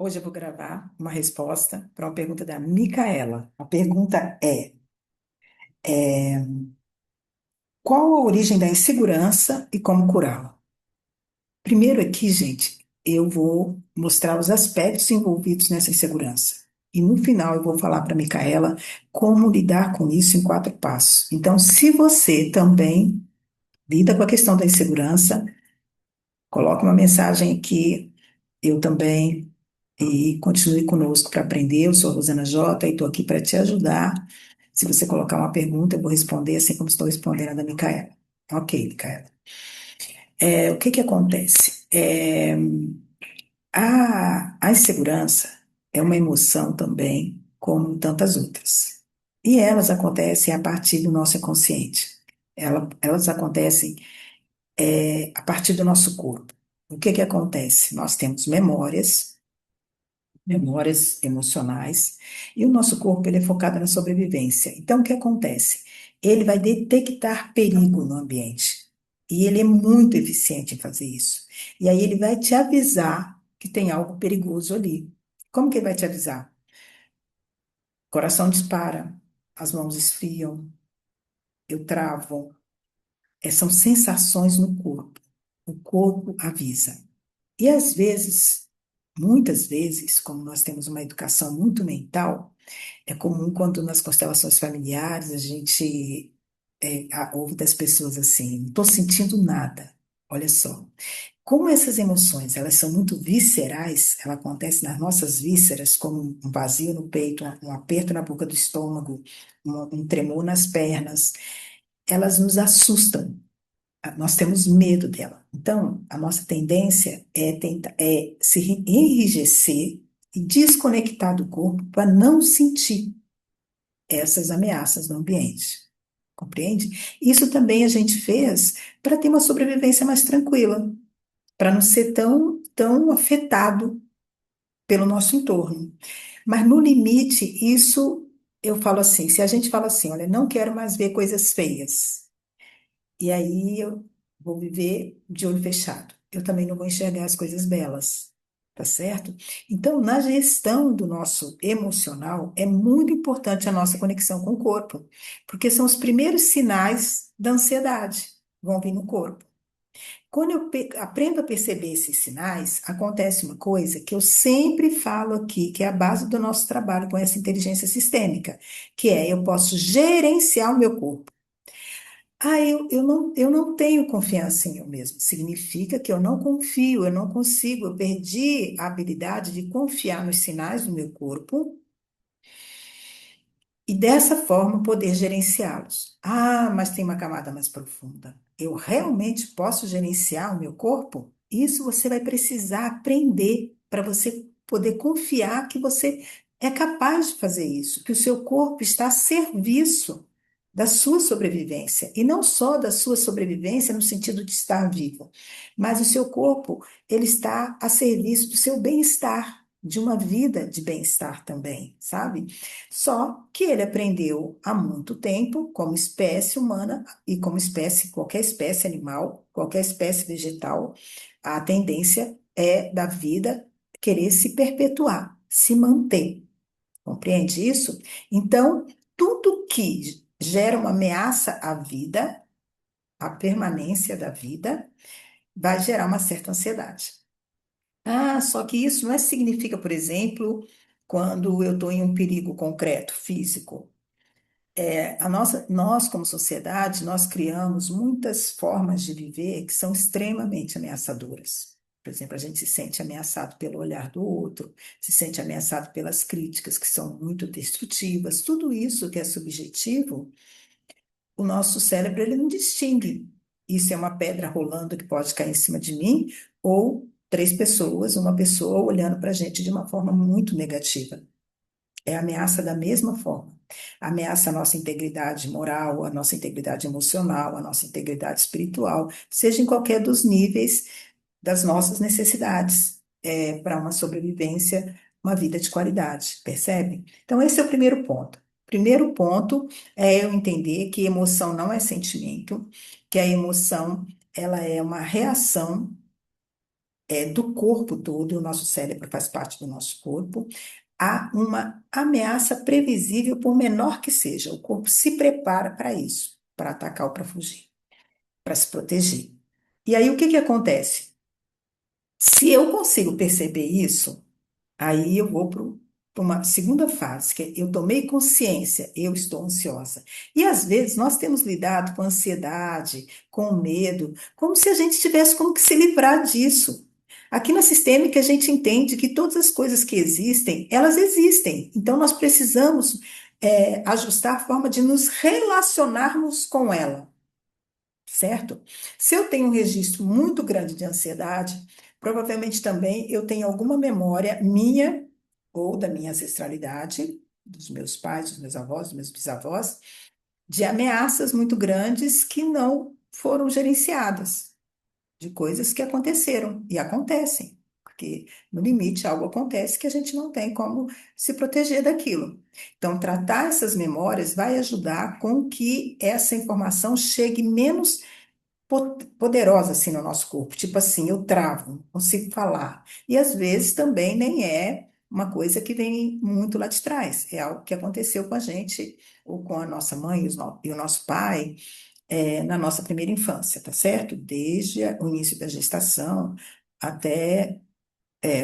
Hoje eu vou gravar uma resposta para uma pergunta da Micaela. A pergunta é, qual a origem da insegurança e como curá-la? Primeiro aqui, gente, eu vou mostrar os aspectos envolvidos nessa insegurança. E no final eu vou falar para a Micaela como lidar com isso em 4 passos. Então, se você também lida com a questão da insegurança, coloque uma mensagem aqui, eu também, e continue conosco para aprender. Eu sou a Rosana Jota e estou aqui para te ajudar. Se você colocar uma pergunta, eu vou responder assim como estou respondendo a da Micaela. Ok, Micaela. O que que acontece? A insegurança é uma emoção também, como tantas outras. E elas acontecem a partir do nosso inconsciente. Elas acontecem, a partir do nosso corpo. O que que acontece? Nós temos memórias emocionais, e o nosso corpo ele é focado na sobrevivência. Então, o que acontece? Ele vai detectar perigo no ambiente, e ele é muito eficiente em fazer isso. E aí ele vai te avisar que tem algo perigoso ali. Como que ele vai te avisar? O coração dispara, as mãos esfriam, eu travo. São sensações no corpo. O corpo avisa. E às vezes, muitas vezes, como nós temos uma educação muito mental, é comum quando nas constelações familiares a gente ouve das pessoas assim, não estou sentindo nada. Olha só, como essas emoções, elas são muito viscerais, ela acontece nas nossas vísceras, como um vazio no peito, um aperto na boca do estômago, um tremor nas pernas, elas nos assustam. Nós temos medo dela. Então, a nossa tendência é se enrijecer e desconectar do corpo para não sentir essas ameaças no ambiente. Compreende? Isso também a gente fez para ter uma sobrevivência mais tranquila, para não ser tão afetado pelo nosso entorno. Mas no limite, isso eu falo assim: se a gente fala assim, olha, não quero mais ver coisas feias, e aí eu vou viver de olho fechado, eu também não vou enxergar as coisas belas. Tá certo? Então, na gestão do nosso emocional, é muito importante a nossa conexão com o corpo, porque são os primeiros sinais da ansiedade, vão vir no corpo. Quando eu aprendo a perceber esses sinais, acontece uma coisa que eu sempre falo aqui, que é a base do nosso trabalho com essa inteligência sistêmica, que é eu posso gerenciar o meu corpo. Eu não tenho confiança em eu mesmo. Significa que eu não confio, eu não consigo, eu perdi a habilidade de confiar nos sinais do meu corpo e dessa forma poder gerenciá-los. Ah, mas tem uma camada mais profunda. Eu realmente posso gerenciar o meu corpo? Isso você vai precisar aprender para você poder confiar que você é capaz de fazer isso, que o seu corpo está a serviço da sua sobrevivência, e não só da sua sobrevivência no sentido de estar vivo, mas o seu corpo, ele está a serviço do seu bem-estar, de uma vida de bem-estar também, sabe? Só que ele aprendeu há muito tempo, como espécie humana e como espécie, qualquer espécie animal, qualquer espécie vegetal, a tendência é da vida querer se perpetuar, se manter. Compreende isso? Então, tudo que gera uma ameaça à vida, à permanência da vida, vai gerar uma certa ansiedade. Ah, só que isso não significa, por exemplo, quando eu estou em um perigo concreto, físico. Nós, como sociedade, nós criamos muitas formas de viver que são extremamente ameaçadoras. Por exemplo, a gente se sente ameaçado pelo olhar do outro, se sente ameaçado pelas críticas que são muito destrutivas. Tudo isso que é subjetivo, o nosso cérebro ele não distingue. Isso é uma pedra rolando que pode cair em cima de mim, ou 3 pessoas, uma pessoa olhando para a gente de uma forma muito negativa. É ameaça da mesma forma. Ameaça a nossa integridade moral, a nossa integridade emocional, a nossa integridade espiritual, seja em qualquer dos níveis das nossas necessidades, para uma sobrevivência, uma vida de qualidade, percebe? Então, esse é o primeiro ponto. Primeiro ponto é eu entender que emoção não é sentimento, que a emoção ela é uma reação do corpo todo, o nosso cérebro faz parte do nosso corpo, há uma ameaça previsível, por menor que seja. O corpo se prepara para isso, para atacar ou para fugir, para se proteger. E aí o que que acontece? Se eu consigo perceber isso, aí eu vou para uma segunda fase, que é eu tomei consciência, eu estou ansiosa. E às vezes nós temos lidado com ansiedade, com medo, como se a gente tivesse como que se livrar disso. Aqui na sistêmica a gente entende que todas as coisas que existem, elas existem. Então nós precisamos ajustar a forma de nos relacionarmos com ela, certo? Se eu tenho um registro muito grande de ansiedade, provavelmente também eu tenho alguma memória minha ou da minha ancestralidade, dos meus pais, dos meus avós, dos meus bisavós, de ameaças muito grandes que não foram gerenciadas, de coisas que aconteceram e acontecem. Porque, no limite, algo acontece que a gente não tem como se proteger daquilo. Então, tratar essas memórias vai ajudar com que essa informação chegue menos poderosa assim no nosso corpo. Tipo assim, eu travo, não consigo falar. E às vezes também nem é uma coisa que vem muito lá de trás. É algo que aconteceu com a gente, ou com a nossa mãe e o nosso pai, na nossa primeira infância, tá certo? Desde o início da gestação até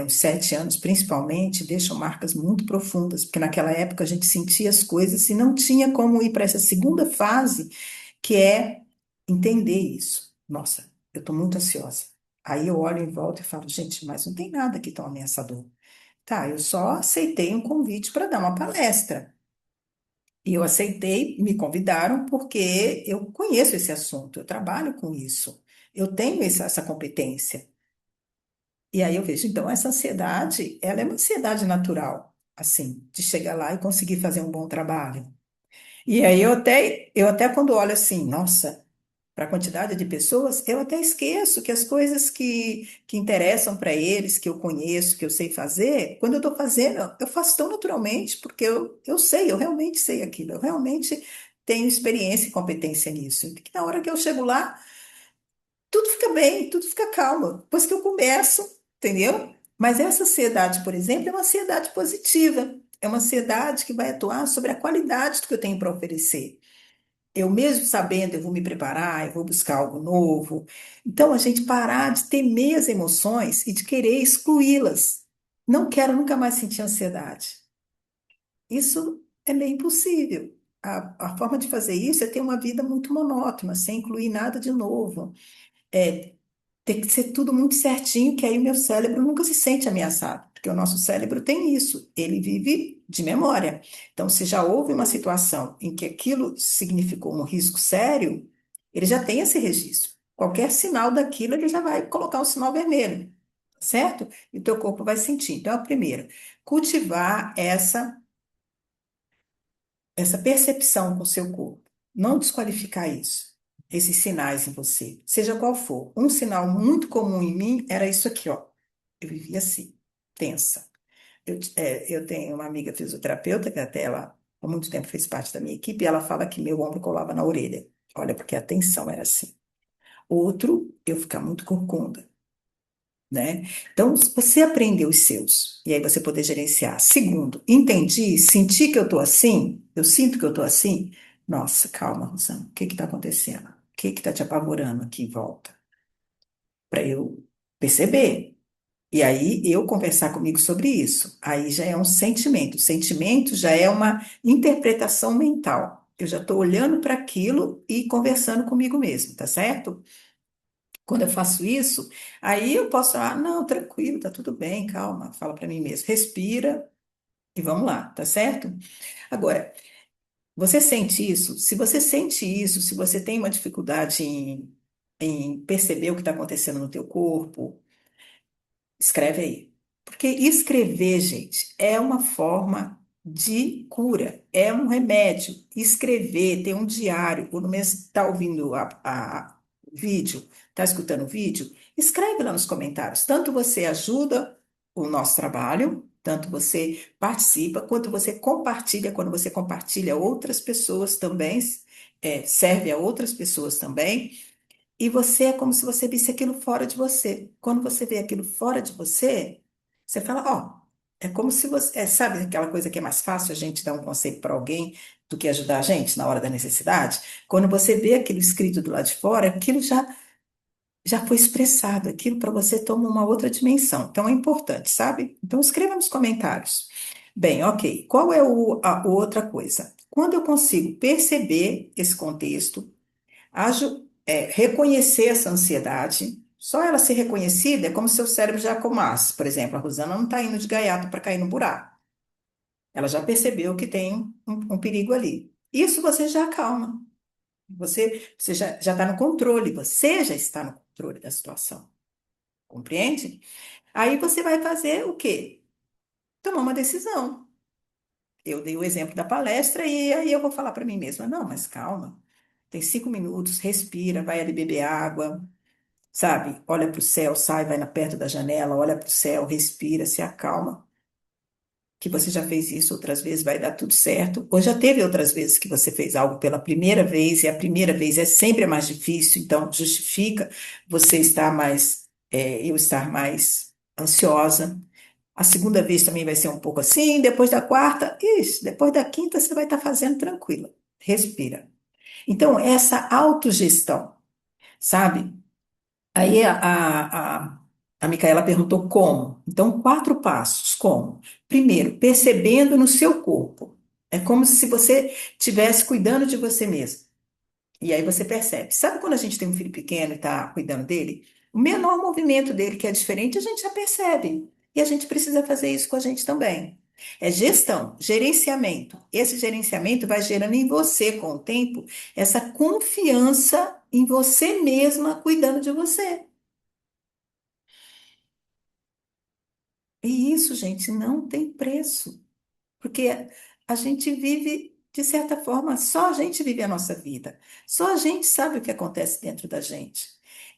os 7 anos, principalmente, deixam marcas muito profundas, porque naquela época a gente sentia as coisas e não tinha como ir para essa segunda fase, que é entender isso. Nossa, eu estou muito ansiosa. Aí eu olho em volta e falo, gente, mas não tem nada aqui tão ameaçador. Tá, eu só aceitei um convite para dar uma palestra. E eu aceitei, me convidaram porque eu conheço esse assunto, eu trabalho com isso, eu tenho essa competência. E aí eu vejo, então, essa ansiedade, ela é uma ansiedade natural, assim, de chegar lá e conseguir fazer um bom trabalho. E aí eu até quando olho assim, nossa, para a quantidade de pessoas, eu até esqueço que as coisas que interessam para eles, que eu conheço, que eu sei fazer, quando eu estou fazendo, eu faço tão naturalmente, porque eu sei, eu realmente sei aquilo, eu realmente tenho experiência e competência nisso. E que na hora que eu chego lá, tudo fica bem, tudo fica calmo. Depois que eu começo, entendeu? Mas essa ansiedade, por exemplo, é uma ansiedade positiva. É uma ansiedade que vai atuar sobre a qualidade do que eu tenho para oferecer. Eu mesmo sabendo, eu vou me preparar, eu vou buscar algo novo. Então, a gente parar de temer as emoções e de querer excluí-las. Não quero nunca mais sentir ansiedade. Isso é meio impossível. A forma de fazer isso é ter uma vida muito monótona, sem incluir nada de novo. É, tem que ser tudo muito certinho, que aí o meu cérebro nunca se sente ameaçado, porque o nosso cérebro tem isso, ele vive de memória. Então, se já houve uma situação em que aquilo significou um risco sério, ele já tem esse registro. Qualquer sinal daquilo, ele já vai colocar o sinal vermelho, certo? E o teu corpo vai sentir. Então, a primeira, cultivar essa percepção com o seu corpo. Não desqualificar isso, esses sinais em você, seja qual for. Um sinal muito comum em mim era isso aqui, ó. Eu vivia assim, tensa. Eu tenho uma amiga fisioterapeuta, que até ela há muito tempo fez parte da minha equipe, e ela fala que meu ombro colava na orelha. Olha, porque a tensão era assim. Outro, eu ficar muito corcunda, né? Então, se você aprender os seus, e aí você poder gerenciar. Segundo, entendi, senti que eu tô assim, eu sinto que eu tô assim. Nossa, calma, Rosana, o que que tá acontecendo? O que que tá te apavorando aqui em volta? Para eu perceber. E aí eu conversar comigo sobre isso. Aí já é um sentimento. O sentimento já é uma interpretação mental. Eu já estou olhando para aquilo e conversando comigo mesmo, tá certo? Quando eu faço isso, aí eu posso falar, não, tranquilo, tá tudo bem, calma, fala para mim mesmo, respira e vamos lá, tá certo? Agora, você sente isso? Se você sente isso, se você tem uma dificuldade em perceber o que está acontecendo no teu corpo, escreve aí. Porque escrever, gente, é uma forma de cura, é um remédio. Escrever, ter um diário, ou no mês está ouvindo o vídeo, está escutando o vídeo, escreve lá nos comentários. Tanto você ajuda o nosso trabalho, tanto você participa, quanto você compartilha. Quando você compartilha, outras pessoas também, serve a outras pessoas também. E você é como se você visse aquilo fora de você. Quando você vê aquilo fora de você, você fala, ó, é como se você, sabe aquela coisa que é mais fácil a gente dar um conselho para alguém do que ajudar a gente na hora da necessidade? Quando você vê aquilo escrito do lado de fora, aquilo já foi expressado, aquilo para você toma uma outra dimensão. Então é importante, sabe? Então escreva nos comentários. Bem, ok. Qual é a outra coisa? Quando eu consigo perceber esse contexto, reconhecer essa ansiedade, só ela ser reconhecida é como se o cérebro já comasse. Por exemplo, a Rosana não está indo de gaiato para cair no buraco. Ela já percebeu que tem um perigo ali. Isso você já acalma. Você já está no controle, você já está no controle da situação. Compreende? Aí você vai fazer o quê? Tomar uma decisão. Eu dei o exemplo da palestra e aí eu vou falar para mim mesma, não, mas calma. Tem 5 minutos, respira, vai ali beber água, sabe? Olha para o céu, sai, vai na perto da janela, olha para o céu, respira, se acalma. Que você já fez isso outras vezes, vai dar tudo certo. Ou já teve outras vezes que você fez algo pela primeira vez, e a primeira vez é sempre a mais difícil, então justifica você estar mais, eu estar mais ansiosa. A segunda vez também vai ser um pouco assim, depois da quarta, isso, depois da quinta você vai estar fazendo tranquila. Respira. Então, essa autogestão, sabe? Aí a Micaela perguntou como. Então, 4 passos. Como? Primeiro, percebendo no seu corpo. É como se você estivesse cuidando de você mesmo. E aí você percebe. Sabe quando a gente tem um filho pequeno e está cuidando dele? O menor movimento dele, que é diferente, a gente já percebe. E a gente precisa fazer isso com a gente também. É gestão, gerenciamento. Esse gerenciamento vai gerando em você, com o tempo, essa confiança em você mesma cuidando de você. E isso, gente, não tem preço, porque a gente vive, de certa forma, só a gente vive a nossa vida, só a gente sabe o que acontece dentro da gente.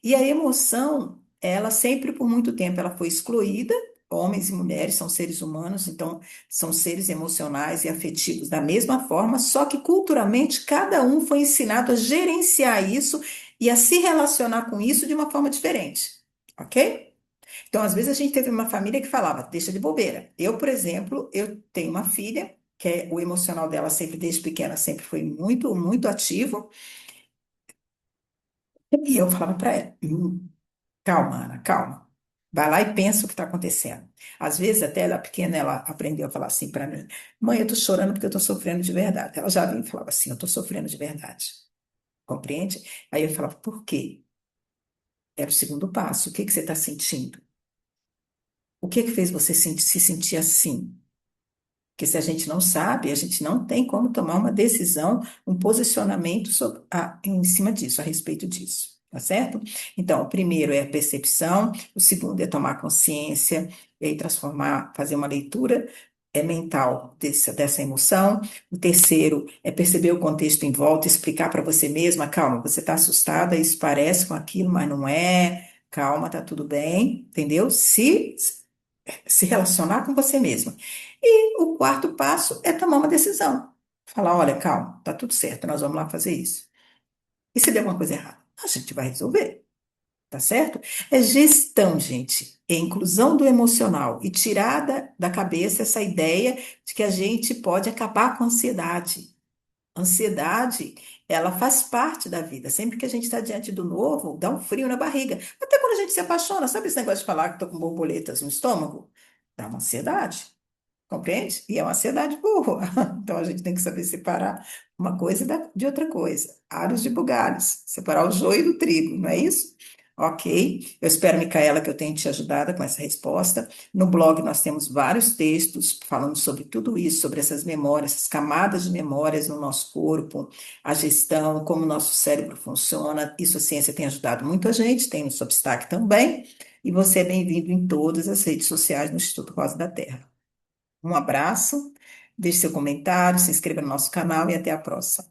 E a emoção, ela sempre, por muito tempo, ela foi excluída. Homens e mulheres são seres humanos, então são seres emocionais e afetivos da mesma forma, só que culturalmente cada um foi ensinado a gerenciar isso e a se relacionar com isso de uma forma diferente, ok? Então, às vezes a gente teve uma família que falava, deixa de bobeira. Eu, por exemplo, eu tenho uma filha, que o emocional dela sempre, desde pequena, sempre foi muito, muito ativo. E eu falava para ela, calma, Ana, calma. Vai lá e pensa o que está acontecendo. Às vezes, até ela pequena, ela aprendeu a falar assim para mim, mãe, eu estou chorando porque eu estou sofrendo de verdade. Ela já vinha e falava assim, eu estou sofrendo de verdade. Compreende? Aí eu falava, por quê? Era o segundo passo. O que que você está sentindo? O que que fez você se sentir assim? Porque se a gente não sabe, a gente não tem como tomar uma decisão, um posicionamento em cima disso, a respeito disso, tá certo? Então, o primeiro é a percepção, o segundo é tomar consciência, e aí transformar, fazer uma leitura mental dessa emoção. O terceiro é perceber o contexto em volta, explicar para você mesma, calma, você está assustada, isso parece com aquilo, mas não é. Calma, tá tudo bem, entendeu? Se relacionar com você mesma. E o quarto passo é tomar uma decisão. Falar, olha, calma, tá tudo certo, nós vamos lá fazer isso. E se der alguma coisa errada? A gente vai resolver, tá certo? É gestão, gente. É inclusão do emocional e tirada da cabeça essa ideia de que a gente pode acabar com a ansiedade. Ansiedade, ela faz parte da vida. Sempre que a gente está diante do novo, dá um frio na barriga. Até quando a gente se apaixona, sabe esse negócio de falar que estou com borboletas no estômago? Dá uma ansiedade. Compreende? E é uma ansiedade boa. Então a gente tem que saber separar uma coisa de outra coisa. Aros de bugalhos. Separar o joio do trigo, não é isso? Ok. Eu espero, Micaela, que eu tenha te ajudado com essa resposta. No blog nós temos vários textos falando sobre tudo isso, sobre essas memórias, essas camadas de memórias no nosso corpo, a gestão, como o nosso cérebro funciona. Isso a ciência tem ajudado muito a gente, tem no Substack também. E você é bem-vindo em todas as redes sociais no Instituto Rosa da Terra. Um abraço, deixe seu comentário, se inscreva no nosso canal e até a próxima.